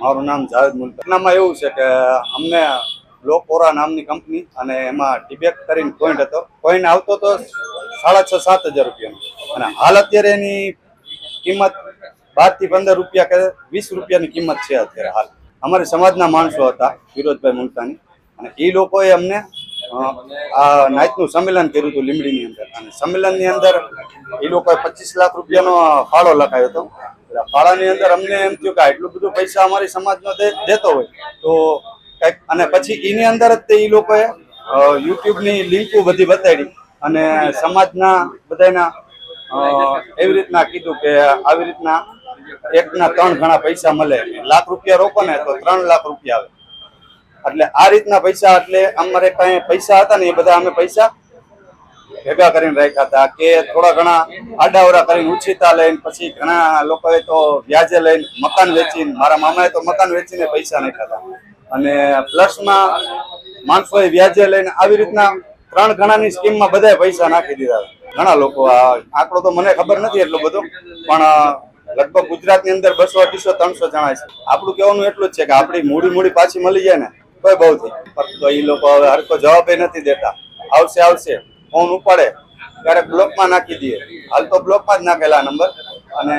મારું નામ જાવેદ મુલ્તાનામાં એવું છે કે અમને બ્લોકોરા નામની કંપની અને એમાં ટીબેક કરીને કોઈન્ટ હતો. કોઈન આવતો તો 6,500-7,000 રૂપિયાનો અને હાલ અત્યારે એની કિંમત 12 થી 15 રૂપિયા કે 20 રૂપિયાની કિંમત છે અત્યારે હાલ. અમારી સમાજના માણસો હતા ફિરોજભાઈ મુલતાની અને એ લોકોએ અમને આ નાઇટનું સંમેલન કર્યું હતું લીંબડીની અંદર અને સંમેલનની અંદર એ લોકોએ 25 લાખ રૂપિયાનો ફાળો લખાયો હતો. ફાળાની અંદર અમને એમ થયું કે એટલું બધું પૈસા અમારી સમાજનો દેતો હોય તો કંઈક અને પછી એની અંદર જ એ લોકોએ યુટ્યુબની લિંકો બધી બતાડી અને સમાજના બધાના એવી રીતના કીધું કે આવી રીતના એકના 3 ગણા પૈસા મળે. લાખ રૂપિયા રોકો ને તો 3 લાખ રૂપિયા આવે. એટલે આ રીતના પૈસા એટલે અમારે કઈ પૈસા હતા ને એ બધા અમે પૈસા ભેગા કરીને રાખ્યા હતા કે થોડા ઘણા આડાવડા કરીને ઉછીતા લઈને પછી ઘણા લોકોએ તો વ્યાજે લઈને મકાન વેચીને મારા મામાએ તો મકાન વેચીને પૈસા નાખ્યા હતા અને પ્લસમાં માણસોએ વ્યાજે લઈને આવી રીતના 3 ગણાની સ્કીમમાં બધાએ પૈસા નાખી દીધા. ઘણા લોકો આ આંકડો તો મને ખબર નથી એટલો બધો પણ લગભગ ગુજરાતની અંદર 200, 250, 300 જણા છે. આપણું કહેવાનું એટલું જ છે કે આપણી મૂડી પાછી મળી જાય ને તોય બહુ થઈ. તો એ લોકો હવે હરકો જવાબ નથી દેતા. આવશે ફોન ઉપાડે ક્યારેક બ્લોકમાં નાખી દઈએ. હાલ તો બ્લોકમાં જ નાખેલા નંબર અને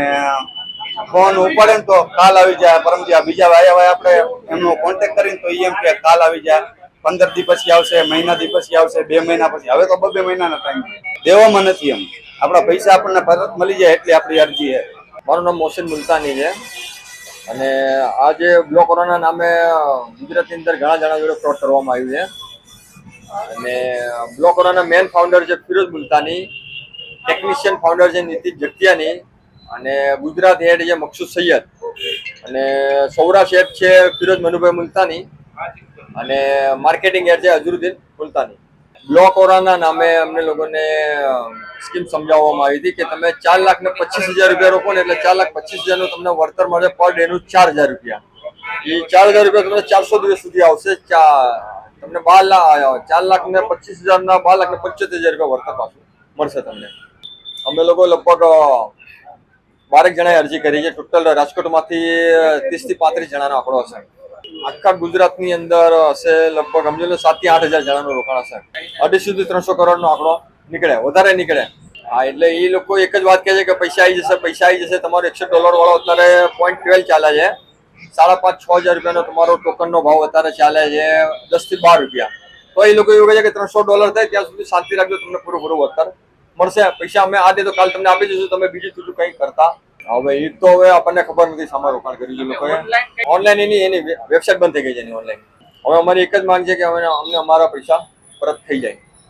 ફોન ઉપાડે ને તો કાલ આવી જાય પરમ બીજા વાયા આપણે એમનો કોન્ટેક્ટ કરીને તો એમ કે કાલ આવી જાય, 15 દી પછી આવશે, મહિના દી પછી આવશે, 2 મહિના પછી. હવે તો 2 મહિનાના ટાઈમ દેવામાં નથી. એમ આપણા પૈસા આપણને પરત મળી જાય એટલી આપણી અરજી છે. મારું નામ મોહસિન મુલતાની છે અને આ જે બ્લોકોરાના નામે ગુજરાતની અંદર ઘણા જણા જોડે ફ્રોડ કરવામાં આવ્યું છે અને બ્લોકોરાના મેન ફાઉન્ડર છે ફિરોજ મુલતાની, ટેકનિશિયન ફાઉન્ડર છે નીતિશ જગતિયાની અને ગુજરાત હેડ છે મકસૂદ સૈયદ અને સૌરાષ્ટ્ર હેડ છે ફિરોજ મનુભાઈ મુલતાની અને માર્કેટિંગ હેડ છે અઝરુદ્દીન મુલતાની. બ્લોકોરાના નામે અમને લોકોને સ્કીમ સમજાવવામાં આવી હતી કે તમે 4,25,000 રૂપિયા રોકો ને એટલે 4,25,000 નું તમને વળતર મળે પર ડે નું 4,000 રૂપિયા. એ 4,000 રૂપિયા તમને 400 દિવસ સુધી આવશે. તમને 4,25,000 ના 12,75,000 રૂપિયા વળતર પાછું મળશે તમને. અમે લોકો લગભગ 12 જણાએ અરજી કરી છે. ટોટલ રાજકોટમાંથી 30 થી 35 જણાનો આંકડો હશે. આખા ગુજરાતની અંદર હશે લગભગ સમજો 7 થી 8,000 જણાનું રોકાણ હશે. 250 થી 300 કરોડનો આંકડો નીકળે, વધારે નીકળે. હા, એટલે એ લોકો એક જ વાત કહે છે કે પૈસા આવી જશે. તમારો $100 વાળો અત્યારે 0.12 ચાલે છે. 5,500-6,000 રૂપિયાનો તમારો ટોકનનો ભાવ અત્યારે ચાલે છે 10 થી 12 રૂપિયા. તો એ લોકો એવું કહે છે કે $300 થાય ત્યાં સુધી શાંતિ રાખજો, તમને પૂરું વળતર મળશે. પૈસા અમે આ દે તો કાલ તમને આપી દઈશું, તમે બીજું ત્રીજું કંઈ કરતા. હવે એ તો હવે આપણને ખબર નથી સામે રોકાણ કર્યું છે લોકોએ. ઓનલાઈન એની વેબસાઇટ બંધ થઈ ગઈ છે એની ઓનલાઈન. હવે અમારી એક જ માંગ છે કે અમને અમારા પૈસા પરત થઈ જાય.